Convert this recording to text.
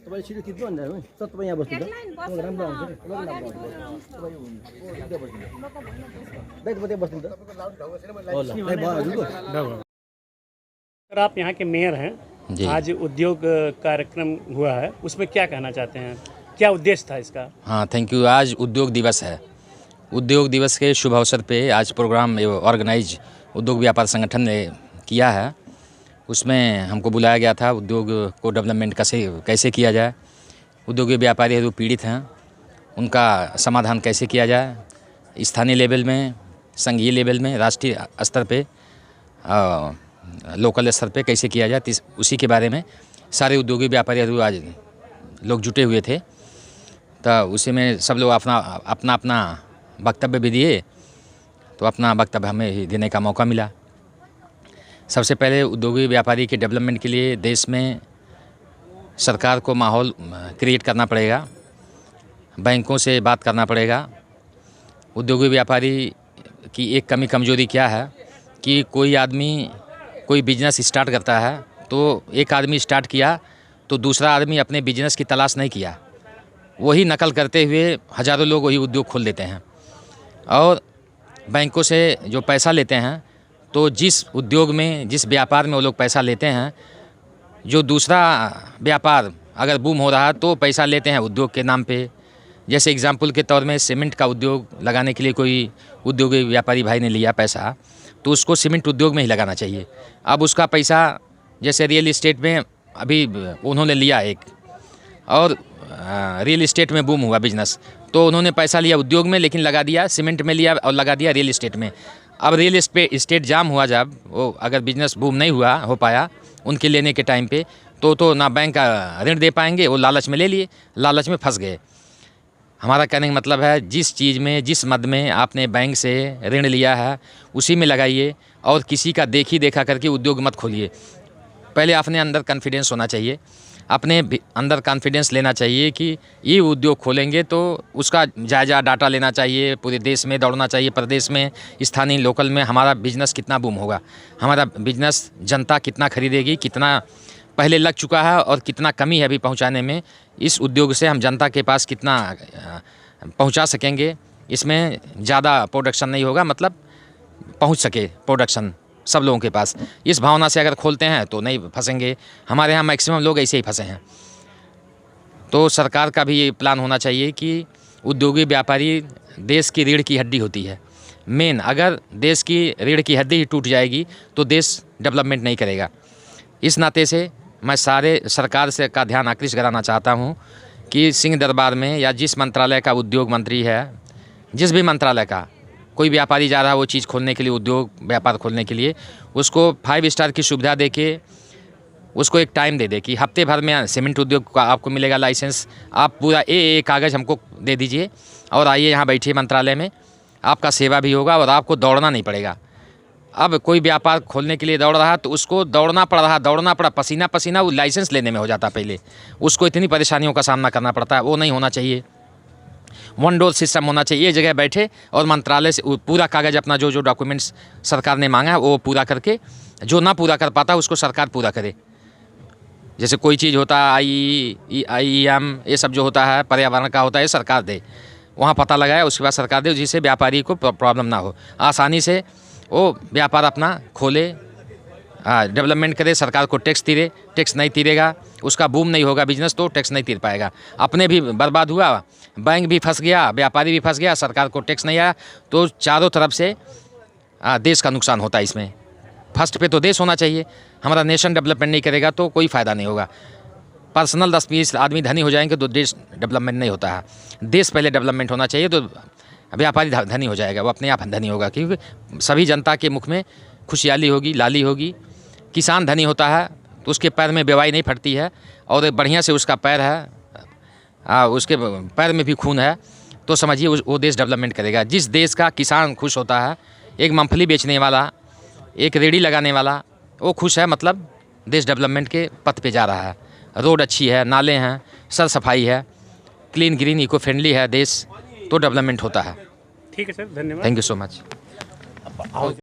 तपाईँ छिटो खिच्नु भन्दा है सर तपाईँ यहाँ बस्नु त राम्रो आउँछ बस्नु त सर आप यहाँ के मेयर हैं, आज उद्योग कार्यक्रम हुआ है, उसमें क्या कहना चाहते हैं, क्या उद्देश्य था इसका? हाँ, थैंक यू। आज उद्योग दिवस है। उद्योग दिवस के शुभ अवसर पे आज प्रोग्राम ऑर्गेनाइज उद्योग व्यापार संगठन ने किया है। उसमें हमको बुलाया गया था उद्योग को डेवलपमेंट कैसे किया जाए, उद्योगी व्यापारी जो पीड़ित हैं उनका समाधान कैसे किया जाए, स्थानीय लेवल में, संघीय लेवल में, राष्ट्रीय स्तर पे, लोकल स्तर पे कैसे किया जाए, उसी के बारे में सारे उद्योगी व्यापारी आज लोग जुटे हुए थे। तो उसी में सब लोग अपना वक्तव्य भी दिए, तो अपना वक्तव्य हमें देने का मौका मिला। सबसे पहले उद्योगी व्यापारी के डेवलपमेंट के लिए देश में सरकार को माहौल क्रिएट करना पड़ेगा, बैंकों से बात करना पड़ेगा। उद्योगी व्यापारी की एक कमी कमजोरी क्या है कि कोई आदमी कोई बिजनेस स्टार्ट करता है तो एक आदमी स्टार्ट किया तो दूसरा आदमी अपने बिजनेस की तलाश नहीं किया, वही नकल करते हुए हज़ारों लोग वही उद्योग खोल देते हैं। और बैंकों से जो पैसा लेते हैं तो जिस उद्योग में, जिस व्यापार में वो लोग पैसा लेते हैं, जो दूसरा व्यापार अगर बूम हो रहा है तो पैसा लेते हैं उद्योग के नाम पे। जैसे एग्जांपल के तौर में सीमेंट का उद्योग लगाने के लिए कोई उद्योगी व्यापारी भाई ने लिया पैसा, तो उसको सीमेंट उद्योग में ही लगाना चाहिए। अब उसका पैसा जैसे रियल इस्टेट में अभी उन्होंने लिया एक, और रियल इस्टेट में बूम हुआ बिजनेस, तो उन्होंने पैसा लिया उद्योग में लेकिन लगा दिया सीमेंट में, लिया और लगा दिया रियल इस्टेट में। अब रियल इस्टेट जाम हुआ, जब वो अगर बिजनेस बूम नहीं हो पाया उनके लेने के टाइम पे, तो ना बैंक का ऋण दे पाएंगे, वो लालच में ले लिए, लालच में फंस गए। हमारा कहने का मतलब है जिस चीज़ में, जिस मद में आपने बैंक से ऋण लिया है उसी में लगाइए, और किसी का देखा करके उद्योग मत खोलिए। पहले अपने अंदर कॉन्फिडेंस होना चाहिए, अपने अंदर कॉन्फिडेंस लेना चाहिए कि ये उद्योग खोलेंगे तो उसका जायज़ा डाटा लेना चाहिए, पूरे देश में दौड़ना चाहिए, प्रदेश में, स्थानीय लोकल में हमारा बिजनेस कितना बूम होगा, हमारा बिजनेस जनता कितना खरीदेगी, कितना पहले लग चुका है और कितना कमी है अभी पहुंचाने में, इस उद्योग से हम जनता के पास कितना पहुंचा सकेंगे। इसमें ज़्यादा प्रोडक्शन नहीं होगा, मतलब पहुंच सके प्रोडक्शन सब लोगों के पास। इस भावना से अगर खोलते हैं तो नहीं फंसेंगे। हमारे यहाँ मैक्सिमम लोग ऐसे ही फंसे हैं। तो सरकार का भी ये प्लान होना चाहिए कि उद्योगी व्यापारी देश की रीढ़ की हड्डी होती है मेन। अगर देश की रीढ़ की हड्डी ही टूट जाएगी तो देश डेवलपमेंट नहीं करेगा। इस नाते से मैं सारे सरकार से का ध्यान आकृष्ट कराना चाहता हूँ कि सिंह दरबार में या जिस मंत्रालय का उद्योग मंत्री है, जिस भी मंत्रालय का कोई व्यापारी जा रहा है वो चीज़ खोलने के लिए, उद्योग व्यापार खोलने के लिए, उसको 5 स्टार की सुविधा दे के उसको एक टाइम दे कि हफ्ते भर में सीमेंट उद्योग का आपको मिलेगा लाइसेंस, आप पूरा ए कागज़ हमको दे दीजिए और आइए यहाँ बैठिए मंत्रालय में, आपका सेवा भी होगा और आपको दौड़ना नहीं पड़ेगा। अब कोई व्यापार खोलने के लिए दौड़ रहा तो उसको दौड़ना पड़ा, पसीना पसीना वो लाइसेंस लेने में हो जाता, पहले उसको इतनी परेशानियों का सामना करना पड़ता है। वो नहीं होना चाहिए। वन डोर सिस्टम होना चाहिए, ये जगह बैठे और मंत्रालय से पूरा कागज़ अपना जो डॉक्यूमेंट्स सरकार ने मांगा है वो पूरा करके, जो ना पूरा कर पाता उसको सरकार पूरा करे। जैसे कोई चीज़ होता है IEM, ये सब जो होता है पर्यावरण का होता है, सरकार दे, वहाँ पता लगाए, उसके बाद सरकार दे, जिससे व्यापारी को प्रॉब्लम ना हो, आसानी से वो व्यापार अपना खोले, डेवलपमेंट करे, सरकार को टैक्स तीरे। टैक्स नहीं तीरेगा, उसका बूम नहीं होगा बिजनेस, तो टैक्स नहीं तीर पाएगा, अपने भी बर्बाद हुआ, बैंक भी फंस गया, व्यापारी भी फंस गया, सरकार को टैक्स नहीं आया, तो चारों तरफ से देश का नुकसान होता है। इसमें फर्स्ट पे तो देश होना चाहिए। हमारा नेशन डेवलपमेंट नहीं करेगा तो कोई फ़ायदा नहीं होगा। पर्सनल 10-20 आदमी धनी हो जाएंगे तो देश डेवलपमेंट नहीं होता है। देश पहले डेवलपमेंट होना चाहिए तो व्यापारी धनी हो जाएगा, वो अपने आप धनी होगा, क्योंकि सभी जनता के मुख में खुशहाली होगी, लाली होगी। किसान धनी होता है तो उसके पैर में बेवाई नहीं फटती है और बढ़िया से उसका पैर है, उसके पैर में भी खून है, तो समझिए वो देश डेवलपमेंट करेगा। जिस देश का किसान खुश होता है, एक मूंगफली बेचने वाला, एक रेड़ी लगाने वाला, वो खुश है, मतलब देश डेवलपमेंट के पथ पे जा रहा है। रोड अच्छी है, नाले हैं, सर सफाई है, क्लीन ग्रीन इको फ्रेंडली है देश, तो डेवलपमेंट होता है। ठीक है सर, धन्यवाद। Thank you so much.